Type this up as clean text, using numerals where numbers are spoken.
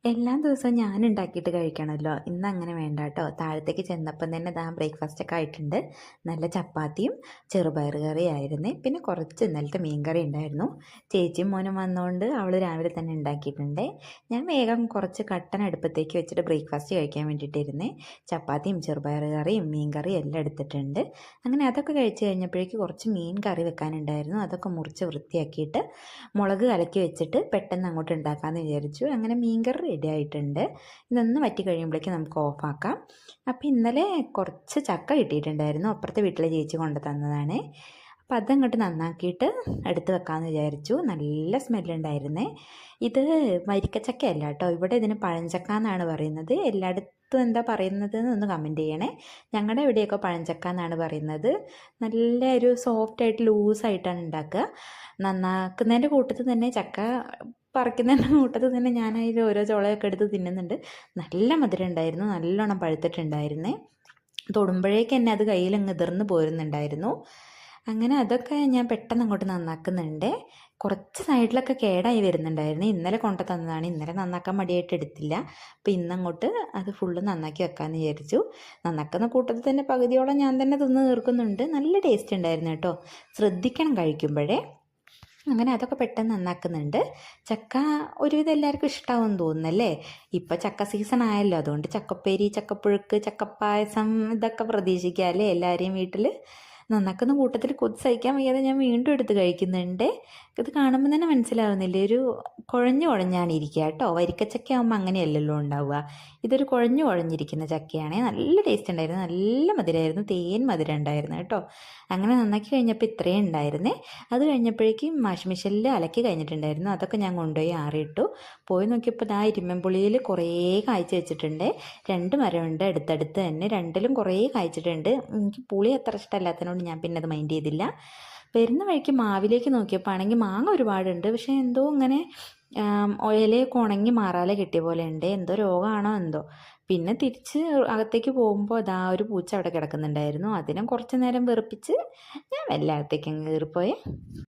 എല്ലാ ദിവസവും ഞാൻ ഉണ്ടാക്കിയിട്ട് കഴിക്കണമല്ലോ. ഇന്ന് അങ്ങനെ വേണ്ട കേട്ടോ. താഴത്തേക്ക് ചെന്നപ്പം തന്നെ ബ്രേക്ക്ഫാസ്റ്റൊക്കെ ആയിട്ടുണ്ട്. നല്ല ചപ്പാത്തിയും ചെറുപയർ കറിയായിരുന്നേ. പിന്നെ കുറച്ച് ഇന്നലത്തെ മീൻ കറി ഉണ്ടായിരുന്നു. ചേച്ചിയും മോനും വന്നതുകൊണ്ട് അവൾ രാവിലെ തന്നെ ഉണ്ടാക്കിയിട്ടുണ്ട്. ഞാൻ വേഗം കുറച്ച് കട്ടൻ അടുപ്പത്തേക്ക് വെച്ചിട്ട് ബ്രേക്ക്ഫാസ്റ്റ് കഴിക്കാൻ വേണ്ടിയിട്ടിരുന്നേ. ചപ്പാത്തിയും ചെറുപയർ കറിയും മീൻ കറിയും എല്ലാം എടുത്തിട്ടുണ്ട്. അങ്ങനെ അതൊക്കെ കഴിച്ച് കഴിഞ്ഞപ്പോഴേക്ക് കുറച്ച് മീൻ കറി വെക്കാനുണ്ടായിരുന്നു. അതൊക്കെ മുറിച്ച് വൃത്തിയാക്കിയിട്ട് മുളക് കലക്കി വെച്ചിട്ട് പെട്ടെന്ന് അങ്ങോട്ട് ഉണ്ടാക്കാമെന്ന് വിചാരിച്ചു. അങ്ങനെ മീൻ കറി റെഡി ആയിട്ടുണ്ട്. ഇതൊന്ന് വറ്റി കഴിയുമ്പോഴേക്ക് നമുക്ക് ഓഫാക്കാം. അപ്പോൾ ഇന്നലെ കുറച്ച് ചക്ക കിട്ടിയിട്ടുണ്ടായിരുന്നു. അപ്പുറത്തെ വീട്ടിലെ ചേച്ചി കൊണ്ട് തന്നതാണ്. അപ്പോൾ അതങ്ങോട്ട് നന്നാക്കിയിട്ട് എടുത്ത് വെക്കാമെന്ന് വിചാരിച്ചു. നല്ല സ്മെല്ലുണ്ടായിരുന്നേ. ഇത് വരിക്കച്ചക്കയല്ല കേട്ടോ. ഇവിടെ ഇതിന് പഴഞ്ചക്ക എന്നാണ് പറയുന്നത്. എല്ലായിടത്തും എന്താ പറയുന്നത് എന്നൊന്ന് കമൻറ്റ് ചെയ്യണേ. ഞങ്ങളുടെ ഇവിടെയൊക്കെ പഴഞ്ചക്ക എന്നാണ് പറയുന്നത്. നല്ല ഒരു സോഫ്റ്റായിട്ട് ലൂസായിട്ടാണ് ഉണ്ടാക്കുക. നന്നാക്കുന്നതിൻ്റെ കൂട്ടത്തിൽ തന്നെ ചക്ക പറിക്കുന്നതിൻ്റെ കൂട്ടത്തിൽ തന്നെ ഞാനതിൽ ഓരോ ചുളയൊക്കെ എടുത്ത് തിന്നുന്നുണ്ട്. നല്ല മധുരം ഉണ്ടായിരുന്നു. നല്ലോണം പഴുത്തിട്ടുണ്ടായിരുന്നേ. തൊടുമ്പോഴേക്ക് തന്നെ അത് കയ്യിലങ്ങ് എതിർന്ന് പോരുന്നുണ്ടായിരുന്നു. അങ്ങനെ അതൊക്കെ ഞാൻ പെട്ടെന്ന് അങ്ങോട്ട് നന്നാക്കുന്നുണ്ട്. കുറച്ച് സൈഡിലൊക്കെ കേടായി വരുന്നുണ്ടായിരുന്നു. ഇന്നലെ കൊണ്ടു തന്നതാണ്. ഇന്നലെ നന്നാക്കാൻ മടിയായിട്ട് എടുത്തില്ല. അപ്പോൾ ഇന്നങ്ങോട്ട് അത് ഫുള്ള് നന്നാക്കി വെക്കാമെന്ന് വിചാരിച്ചു. നന്നാക്കുന്ന കൂട്ടത്തിൽ തന്നെ പകുതിയോളം ഞാൻ തന്നെ തിന്ന് തീർക്കുന്നുണ്ട്. നല്ല ടേസ്റ്റ് ഉണ്ടായിരുന്നു കേട്ടോ. ശ്രദ്ധിക്കണം കഴിക്കുമ്പോഴേ. അങ്ങനെ അതൊക്കെ പെട്ടെന്ന് നന്നാക്കുന്നുണ്ട്. ചക്ക ഒരുവിധം എല്ലാവർക്കും ഇഷ്ടമാവുമെന്ന് തോന്നുന്നല്ലേ. ഇപ്പം ചക്ക സീസൺ ആയല്ലോ. അതുകൊണ്ട് ചക്കപ്പേരി, ചക്കപ്പുഴുക്ക്, ചക്കപ്പായസം ഇതൊക്കെ പ്രതീക്ഷിക്കാം അല്ലേ എല്ലാവരെയും വീട്ടിൽ. നന്നാക്കുന്ന കൂട്ടത്തിൽ കൊതി സഹിക്കാൻ വയ്യാതെ ഞാൻ വീണ്ടും എടുത്ത് കഴിക്കുന്നുണ്ട്. ഇത് കാണുമ്പോൾ തന്നെ മനസ്സിലാവുന്നില്ലേ, ഒരു കുഴഞ്ഞാണ് ഇരിക്കുക കേട്ടോ. വരിക്കച്ചക്ക ആകുമ്പോൾ അങ്ങനെയല്ലല്ലോ ഉണ്ടാവുക. ഇതൊരു കുഴഞ്ഞിരിക്കുന്ന ചക്കയാണേ. നല്ല ടേസ്റ്റ് ഉണ്ടായിരുന്നു. നല്ല മധുരമായിരുന്നു. തേൻ മധുരം ഉണ്ടായിരുന്നു കേട്ടോ. അങ്ങനെ നന്നാക്കി കഴിഞ്ഞപ്പോൾ ഇത്രയും ഉണ്ടായിരുന്നേ. അത് കഴിഞ്ഞപ്പോഴേക്കും വാഷിംഗ് മെഷീനിൽ അലക്കി കഴിഞ്ഞിട്ടുണ്ടായിരുന്നു. അതൊക്കെ ഞാൻ കൊണ്ടുപോയി ആറിയിട്ടു. പോയി നോക്കിയപ്പോൾ ഇരുമ്പൻപുളിയിൽ കുറേ കായ്ച്ച് വെച്ചിട്ടുണ്ട്. 2 മരമുണ്ട് അടുത്തടുത്ത് തന്നെ. രണ്ടിലും കുറേ കായ്ച്ചിട്ടുണ്ട്. എനിക്ക് പുളി അത്ര ഇഷ്ടമല്ലാത്തതിനോട് ഞാൻ പിന്നെ അത് മൈൻഡ് ചെയ്തില്ല. വരുന്ന വഴിക്ക് മാവിലേക്ക് നോക്കിയപ്പോൾ ആണെങ്കിൽ മാങ്ങ ഒരുപാടുണ്ട്. പക്ഷേ എന്തോ ഇങ്ങനെ ഇലയൊക്കെ ഉണങ്ങി മാറാലെ കിട്ടിയ പോലെ ഉണ്ട്. എന്തോ രോഗമാണോ എന്തോ. പിന്നെ തിരിച്ച് അകത്തേക്ക് പോകുമ്പോൾ ഒരു പൂച്ച അവിടെ കിടക്കുന്നുണ്ടായിരുന്നു. അതിനെ കുറച്ച് നേരം വെറുപ്പിച്ച് ഞാൻ എല്ലാത്തേക്കും കയറിപ്പോയി.